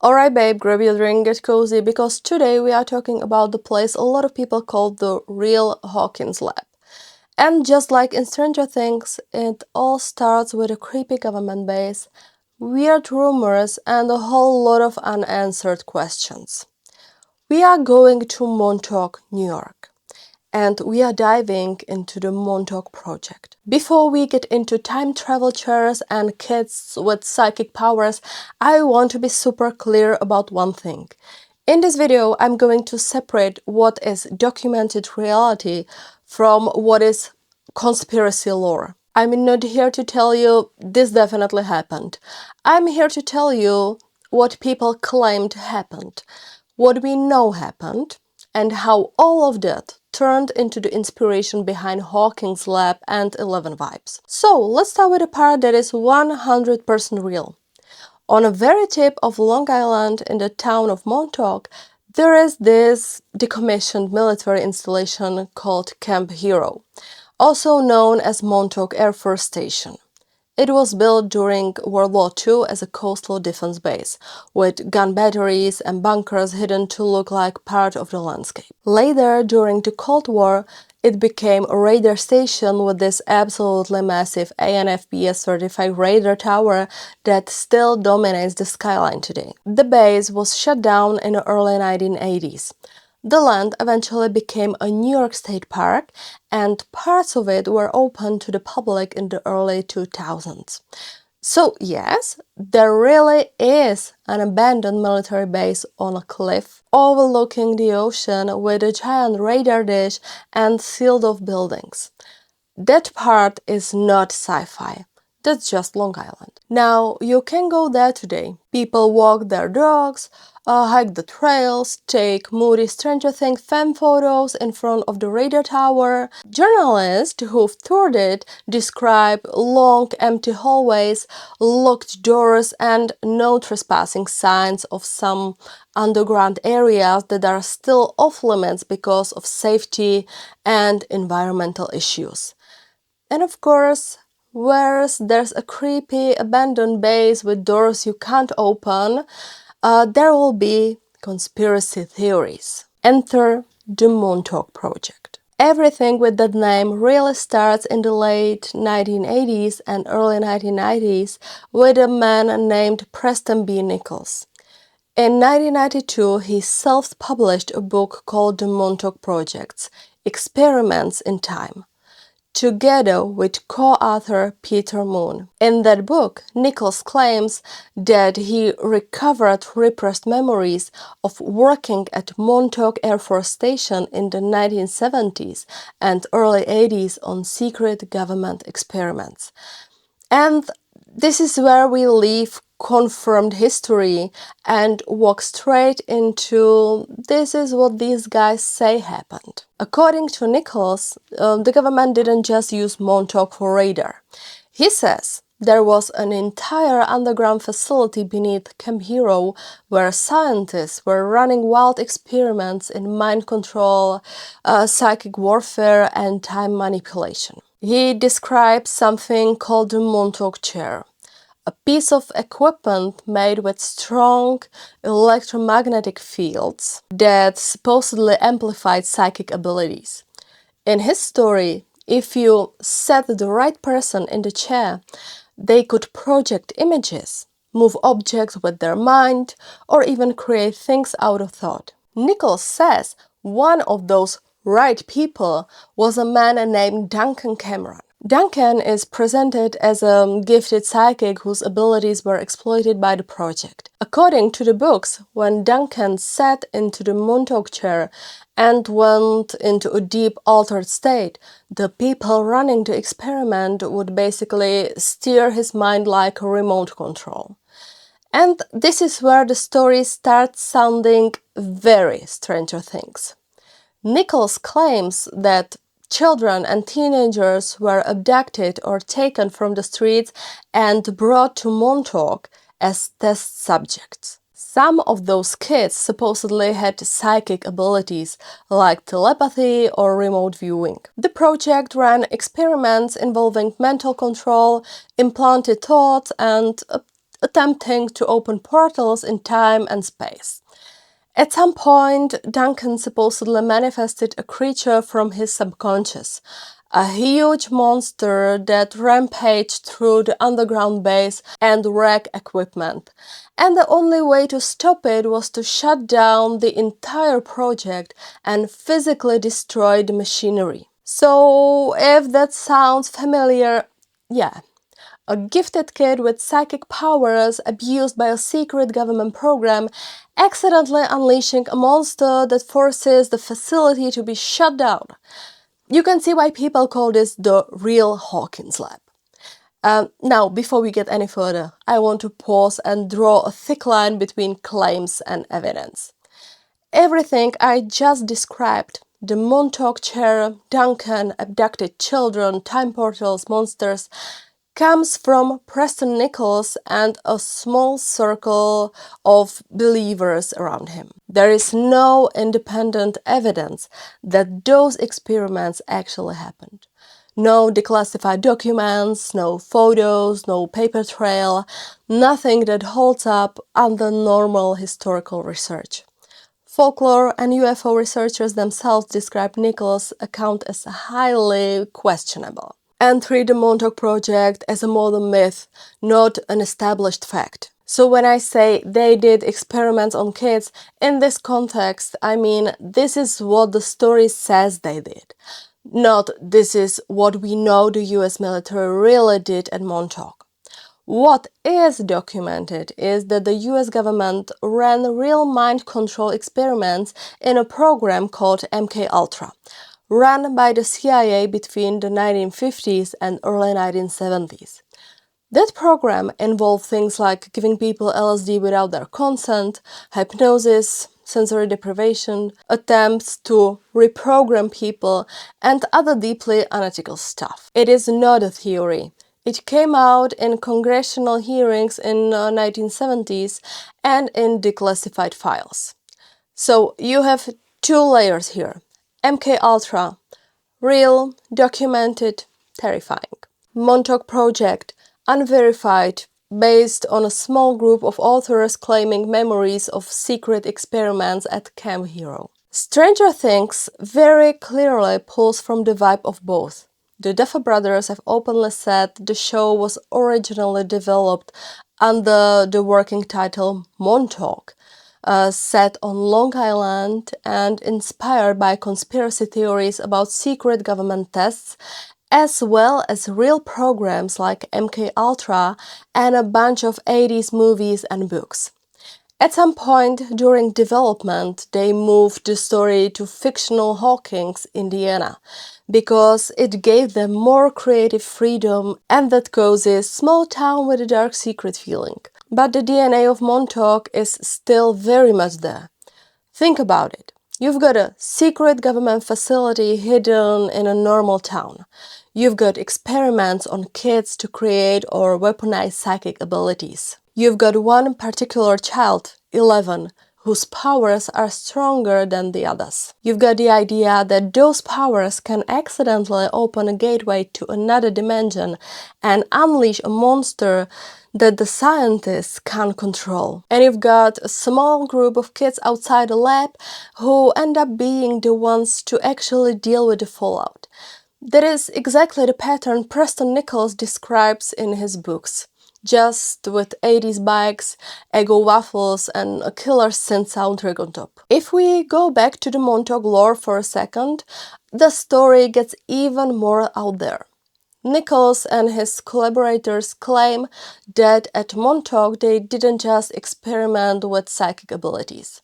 Alright babe, grab your drink, get cozy, because today we are talking about the place a lot of people call the real Hawkins Lab. And just like in Stranger Things, it all starts with a creepy government base, weird rumors, and a whole lot of unanswered questions. We are going to Montauk, New York, and we are diving into the Montauk Project. Before we get into time travel chairs and kids with psychic powers, I want to be super clear about one thing. In this video, I'm going to separate what is documented reality from what is conspiracy lore. I'm not here to tell you this definitely happened. I'm here to tell you what people claimed happened, what we know happened, and how all of that turned into the inspiration behind Hawkins Lab and 11 Vibes. So let's start with a part that is 100% real. On a very tip of Long Island in the town of Montauk, there is this decommissioned military installation called Camp Hero, also known as Montauk Air Force Station. It was built during World War II as a coastal defense base, with gun batteries and bunkers hidden to look like part of the landscape. Later, during the Cold War, it became a radar station with this absolutely massive ANFPS-certified radar tower that still dominates the skyline today. The base was shut down in the early 1980s. The land eventually became a New York State park, and parts of it were open to the public in the early 2000s. So yes, there really is an abandoned military base on a cliff overlooking the ocean with a giant radar dish and sealed-off buildings. That part is not sci-fi. That's just Long Island. Now, you can go there today. People walk their dogs, hike the trails, take moody Stranger Things fan photos in front of the radar tower. Journalists who've toured it describe long empty hallways, locked doors, and no trespassing signs of some underground areas that are still off limits because of safety and environmental issues. And of course, whereas there's a creepy abandoned base with doors you can't open, there will be conspiracy theories. Enter the Montauk Project. Everything with that name really starts in the late 1980s and early 1990s with a man named Preston B. Nichols. In 1992, he self-published a book called The Montauk Project: Experiments in Time, together with co-author Peter Moon. In that book, Nichols claims that he recovered repressed memories of working at Montauk Air Force Station in the 1970s and early 80s on secret government experiments. And this is where we leave confirmed history and walk straight into this is what these guys say happened. According to Nichols, the government didn't just use Montauk for radar. He says there was an entire underground facility beneath Camp Hero where scientists were running wild experiments in mind control, psychic warfare, and time manipulation. He describes something called the Montauk chair, a piece of equipment made with strong electromagnetic fields that supposedly amplified psychic abilities. In his story, if you set the right person in the chair, they could project images, move objects with their mind, or even create things out of thought. Nichols says one of those right people was a man named Duncan Cameron. Duncan is presented as a gifted psychic whose abilities were exploited by the project. According to the books, when Duncan sat into the Montauk chair and went into a deep altered state, the people running the experiment would basically steer his mind like a remote control. And this is where the story starts sounding very Stranger Things. Nichols claims that children and teenagers were abducted or taken from the streets and brought to Montauk as test subjects. Some of those kids supposedly had psychic abilities like telepathy or remote viewing. The project ran experiments involving mental control, implanted thoughts, and attempting to open portals in time and space. At some point, Duncan supposedly manifested a creature from his subconscious, a huge monster that rampaged through the underground base and wrecked equipment. And the only way to stop it was to shut down the entire project and physically destroy the machinery. So, if that sounds familiar, yeah. A gifted kid with psychic powers abused by a secret government program, accidentally unleashing a monster that forces the facility to be shut down. You can see why people call this the real Hawkins Lab. Now, before we get any further, I want to pause and draw a thick line between claims and evidence. Everything I just described, the Montauk chair, Duncan, abducted children, time portals, monsters, comes from Preston Nichols and a small circle of believers around him. There is no independent evidence that those experiments actually happened. No declassified documents, no photos, no paper trail, nothing that holds up under normal historical research. Folklore and UFO researchers themselves describe Nichols' account as highly questionable, and treat the Montauk Project as a modern myth, not an established fact. So when I say they did experiments on kids, in this context, I mean this is what the story says they did. Not this is what we know the US military really did at Montauk. What is documented is that the US government ran real mind control experiments in a program called MK-Ultra, run by the CIA between the 1950s and early 1970s. That program involved things like giving people LSD without their consent, hypnosis, sensory deprivation, attempts to reprogram people, and other deeply unethical stuff. It is not a theory. It came out in congressional hearings in the 1970s and in declassified files. So you have two layers here. MK-Ultra, real, documented, terrifying. Montauk Project, unverified, based on a small group of authors claiming memories of secret experiments at Camp Hero. Stranger Things very clearly pulls from the vibe of both. The Duffer brothers have openly said the show was originally developed under the working title Montauk, set on Long Island and inspired by conspiracy theories about secret government tests, as well as real programs like MK-Ultra and a bunch of 80s movies and books. At some point during development, they moved the story to fictional Hawkins, Indiana, because it gave them more creative freedom, and that causes small town with a dark secret feeling. But the DNA of Montauk is still very much there. Think about it. You've got a secret government facility hidden in a normal town. You've got experiments on kids to create or weaponize psychic abilities. You've got one particular child, 11, whose powers are stronger than the others. You've got the idea that those powers can accidentally open a gateway to another dimension and unleash a monster that the scientists can't control. And you've got a small group of kids outside the lab who end up being the ones to actually deal with the fallout. That is exactly the pattern Preston Nichols describes in his books, just with 80s bikes, Eggo waffles, and a killer synth soundtrack on top. If we go back to the Montauk lore for a second, the story gets even more out there. Nichols and his collaborators claim that at Montauk they didn't just experiment with psychic abilities.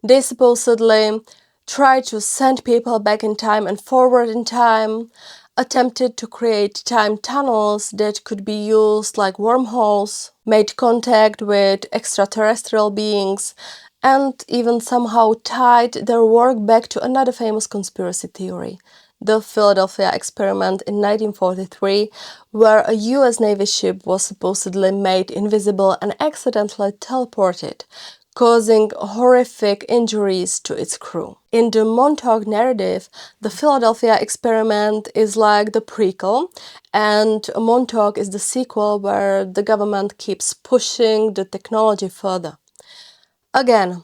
They supposedly tried to send people back in time and forward in time, attempted to create time tunnels that could be used like wormholes, made contact with extraterrestrial beings, and even somehow tied their work back to another famous conspiracy theory, the Philadelphia experiment in 1943, where a US Navy ship was supposedly made invisible and accidentally teleported, causing horrific injuries to its crew. In the Montauk narrative, the Philadelphia experiment is like the prequel, and Montauk is the sequel where the government keeps pushing the technology further. Again,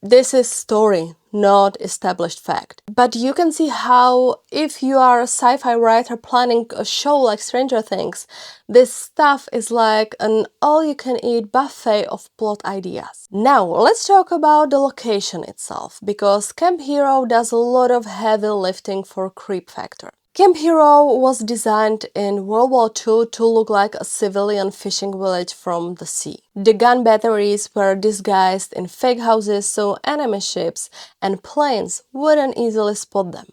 this is story, not established fact. But you can see how, if you are a sci-fi writer planning a show like Stranger Things, this stuff is like an all-you-can-eat buffet of plot ideas. Now, let's talk about the location itself, because Camp Hero does a lot of heavy lifting for creep factor. Camp Hero was designed in World War II to look like a civilian fishing village from the sea. The gun batteries were disguised in fake houses so enemy ships and planes wouldn't easily spot them.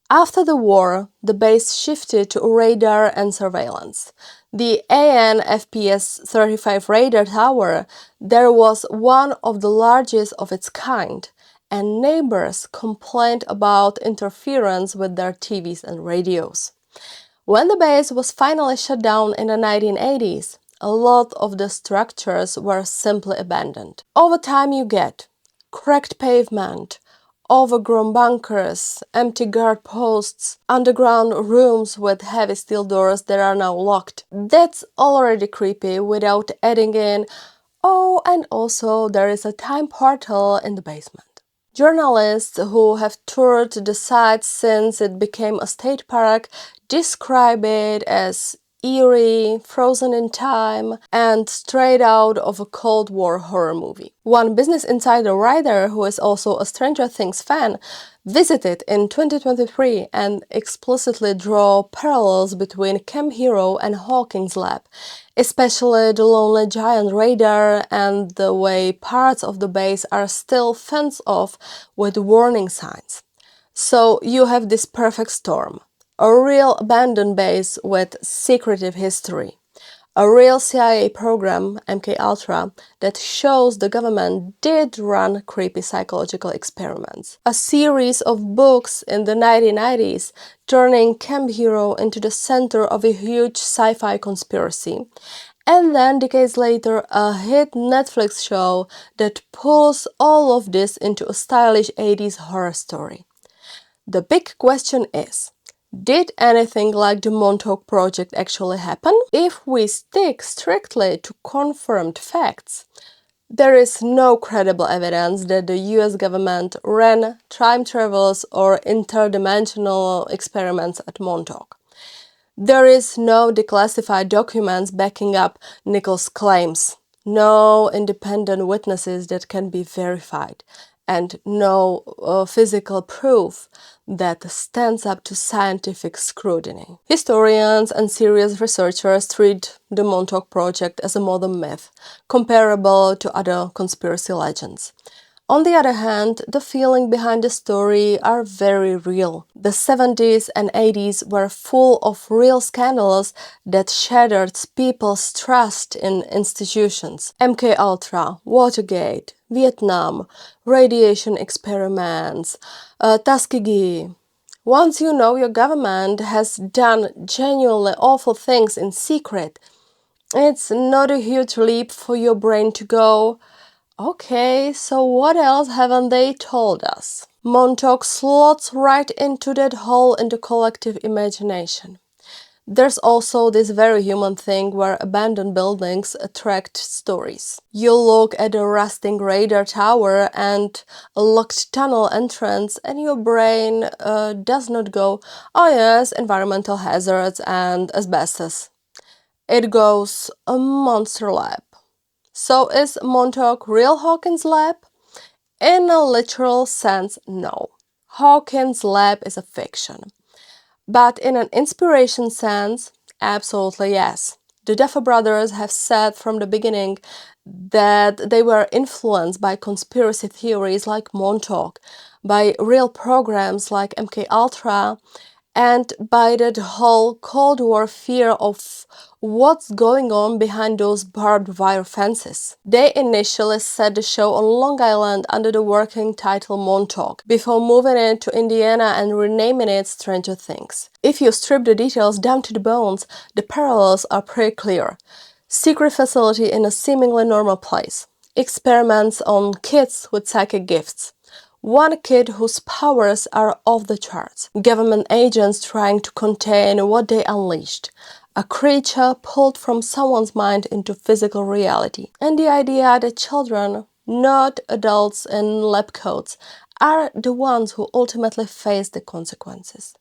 After the war, the base shifted to radar and surveillance. The AN-FPS-35 radar tower there was one of the largest of its kind, and neighbors complained about interference with their TVs and radios. When the base was finally shut down in the 1980s, a lot of the structures were simply abandoned. Over time you get cracked pavement, overgrown bunkers, empty guard posts, underground rooms with heavy steel doors that are now locked. That's already creepy without adding in, oh, and also there is a time portal in the basement. Journalists who have toured the site since it became a state park describe it as eerie, frozen in time, and straight out of a Cold War horror movie. One Business Insider writer, who is also a Stranger Things fan, visited in 2023 and explicitly draw parallels between Camp Hero and Hawkins Lab, especially the Lonely Giant radar and the way parts of the base are still fenced off with warning signs. So you have this perfect storm. A real abandoned base with secretive history. A real CIA program, MKUltra, that shows the government did run creepy psychological experiments. A series of books in the 1990s turning Camp Hero into the center of a huge sci-fi conspiracy. And then decades later, a hit Netflix show that pulls all of this into a stylish 80s horror story. The big question is, did anything like the Montauk Project actually happen? If we stick strictly to confirmed facts, there is no credible evidence that the US government ran time travels or interdimensional experiments at Montauk. There is no declassified documents backing up Nichols' claims, no independent witnesses that can be verified, and no physical proof that stands up to scientific scrutiny. Historians and serious researchers treat the Montauk Project as a modern myth, comparable to other conspiracy legends. On the other hand, the feeling behind the story are very real. The 70s and 80s were full of real scandals that shattered people's trust in institutions. MKUltra, Watergate, Vietnam, radiation experiments, Tuskegee. Once you know your government has done genuinely awful things in secret, it's not a huge leap for your brain to go, okay, so what else haven't they told us? Montauk slots right into that hole in the collective imagination. There's also this very human thing where abandoned buildings attract stories. You look at a rusting radar tower and a locked tunnel entrance and your brain does not go, oh yes, environmental hazards and asbestos. It goes, a monster lab. So is Montauk real Hawkins Lab? In a literal sense, no. Hawkins Lab is a fiction. But in an inspiration sense, absolutely yes. The Duffer brothers have said from the beginning that they were influenced by conspiracy theories like Montauk, by real programs like MKUltra, and by that whole Cold War fear of what's going on behind those barbed wire fences. They initially set the show on Long Island under the working title Montauk, before moving it to Indiana and renaming it Stranger Things. If you strip the details down to the bones, the parallels are pretty clear. Secret facility in a seemingly normal place. experiments on kids with psychic gifts. One kid whose powers are off the charts. Government agents trying to contain what they unleashed. A creature pulled from someone's mind into physical reality. And the idea that children, not adults in lab coats, are the ones who ultimately face the consequences.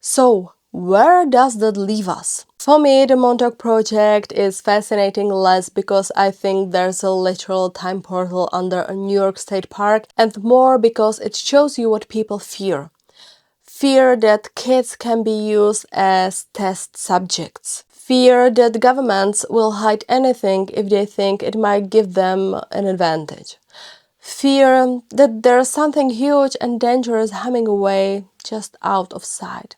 So, where does that leave us? For me, the Montauk Project is fascinating less because I think there's a literal time portal under a New York State park, and more because it shows you what people fear. Fear that kids can be used as test subjects. Fear that governments will hide anything if they think it might give them an advantage. Fear that there's something huge and dangerous humming away just out of sight,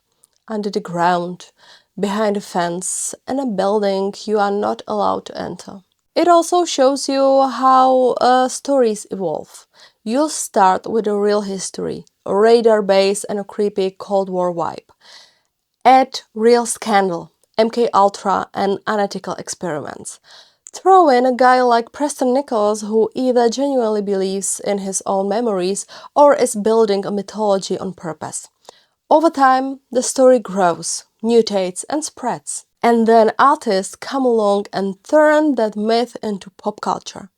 under the ground, behind a fence, in a building you are not allowed to enter. It also shows you how stories evolve. You'll start with a real history, a radar base and a creepy Cold War vibe. Add real scandal, MK Ultra and unethical experiments. Throw in a guy like Preston Nichols who either genuinely believes in his own memories or is building a mythology on purpose. Over time, the story grows, mutates and spreads. And then artists come along and turn that myth into pop culture.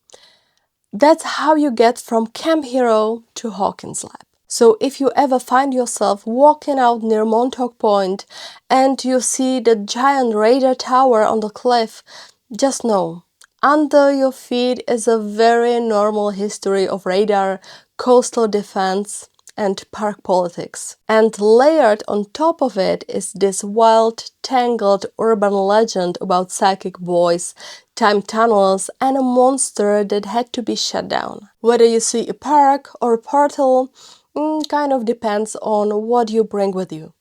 That's how you get from Camp Hero to Hawkins Lab. So if you ever find yourself walking out near Montauk Point and you see the giant radar tower on the cliff, just know, under your feet is a very normal history of radar, coastal defense, and park politics. And layered on top of it is this wild, tangled urban legend about psychic boys, time tunnels, and a monster that had to be shut down. Whether you see a park or a portal, kind of depends on what you bring with you.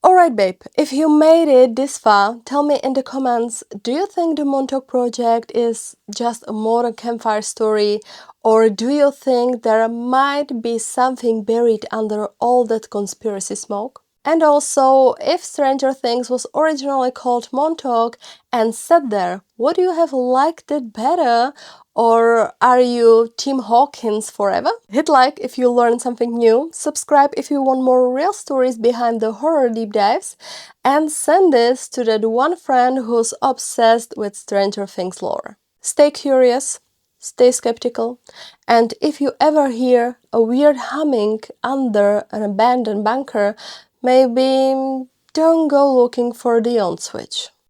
Alright babe, if you made it this far, tell me in the comments, do you think the Montauk Project is just a modern campfire story, or do you think there might be something buried under all that conspiracy smoke? And also, if Stranger Things was originally called Montauk and set there, would you have liked it better? Or are you Team Hawkins forever? Hit like if you learned something new, subscribe if you want more real stories behind the horror deep dives, and send this to that one friend who's obsessed with Stranger Things lore. Stay curious, stay skeptical, and if you ever hear a weird humming under an abandoned bunker, maybe don't go looking for the on switch.